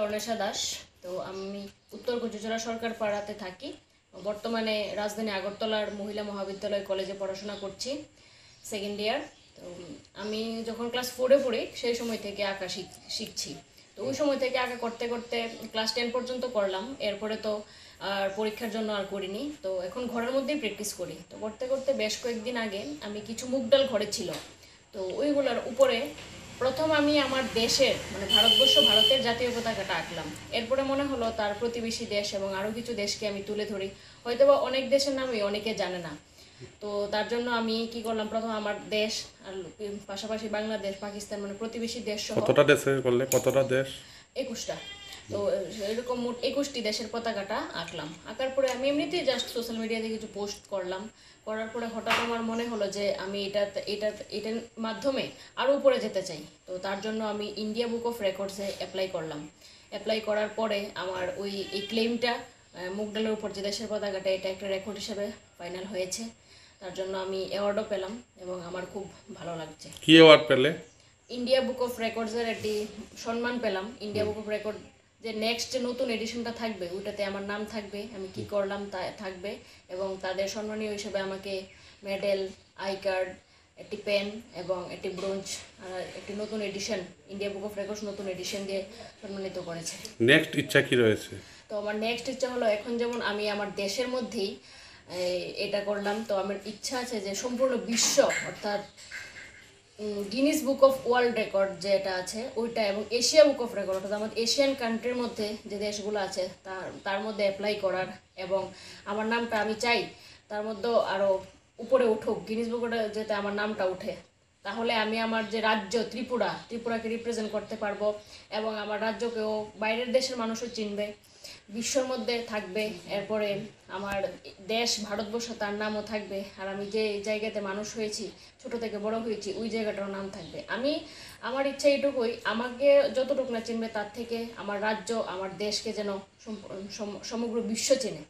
তর্ণেশা দাস। তো আমি উত্তর কুচুচড়া সরকার পাড়াতে থাকি। বর্তমানে রাজধানী আগরতলার মহিলা মহাবিদ্যালয় কলেজে পড়াশোনা করছি, সেকেন্ড ইয়ার। তো আমি যখন ক্লাস 4-এ পড়ি সেই সময় থেকে আঁকা শিখছি। তো ওই সময় থেকে আঁকা করতে করতে ক্লাস 10 পর্যন্ত করলাম। এরপরে তো আর পরীক্ষার জন্য আর করিনি। তো এখন ঘরের মধ্যেই প্র্যাকটিস করি। তো করতে করতে বেশ কয়েকদিন আগে আমি কিছু মুগ ডাল ঘরে ছিল, তো ওইগুলোর উপরে প্রথম আমি আমার দেশের মানে ভারতের জাতীয় পতাকাটা আঁকলাম। এরপরে মনে হলো তার প্রতিবেশী দেশ এবং আরও কিছু দেশকে আমি তুলে ধরি, হয়তোবা অনেক দেশের নামই অনেকে জানে না। তো তার জন্য আমি কি করলাম, প্রথম আমার দেশ আর পাশাপাশি বাংলাদেশ, পাকিস্তান মানে প্রতিবেশী দেশ সহ কতটা দেশে করলে, কতটা দেশ? 21টা। তো এরকম মোট 21টি দেশের পতাকাটা আঁকলাম। আঁকার পরে আমি এমনিতেই জাস্ট সোশ্যাল মিডিয়াতে কিছু পোস্ট করলাম। করার পরে হঠাৎ আমার মনে হলো যে আমি এটার মাধ্যমে আরও উপরে যেতে চাই। তো তার জন্য আমি ইন্ডিয়া বুক অফ রেকর্ডসে অ্যাপ্লাই করলাম। অ্যাপ্লাই করার পরে আমার এই ক্লেমটা মুগ ডালের উপর যে দেশের পতাকাটা, এটা একটা রেকর্ড হিসেবে ফাইনাল হয়েছে। তার জন্য আমি অ্যাওয়ার্ডও পেলাম এবং আমার খুব ভালো লাগছে। কি অ্যাওয়ার্ড পেলে? ইন্ডিয়া বুক অফ রেকর্ডসের একটি সম্মান পেলাম। ইন্ডিয়া বুক অফ রেকর্ড যে নেক্সট যে নতুন এডিশনটা থাকবে ওইটাতে আমার নাম থাকবে, আমি কি করলাম তা থাকবে, এবং তাদের সম্মানীয় হিসেবে আমাকে মেডেল, আই কার্ড, একটি পেন এবং একটি ব্রোঞ্জ, একটি নতুন edition, India book of records নতুন এডিশন দিয়ে সম্মানিত করেছে। নেক্সট ইচ্ছা কি রয়েছে? তো আমার নেক্সট ইচ্ছা হলো, এখন যেমন আমি আমার দেশের মধ্যেই এটা করলাম, তো আমার ইচ্ছা আছে যে সম্পূর্ণ বিশ্ব অর্থাৎ Guinness book of world record যেটা আছে ওইটা, এবং এশিয়া বুক অফ রেকর্ড অর্থাৎ আমাদের এশিয়ান কান্ট্রির মধ্যে যে দেশগুলো আছে তার মধ্যে অ্যাপ্লাই করার, এবং আমার নামটা আমি চাই তার মধ্যেও আরও উপরে উঠুক, গিনিস বুকে যাতে আমার নামটা উঠে। তাহলে আমি আমার যে রাজ্য ত্রিপুরাকে রিপ্রেজেন্ট করতে পারবো, এবং আমার রাজ্যকেও বাইরের দেশের মানুষও চিনবে, বিশ্বর মধ্যে থাকবে। এরপরে আমার দেশ ভারতবর্ষ তার নামও থাকবে, আর আমি যে জায়গাতে মানুষ হয়েছি, ছোট থেকে বড় হয়েছি, ওই জায়গাটার নাম থাকবে। আমার ইচ্ছা এইটুকুই, আমাকে যতটুকু না চিনবে তার থেকে আমার রাজ্য, আমার দেশকে যেন সমগ্র বিশ্ব চেনে।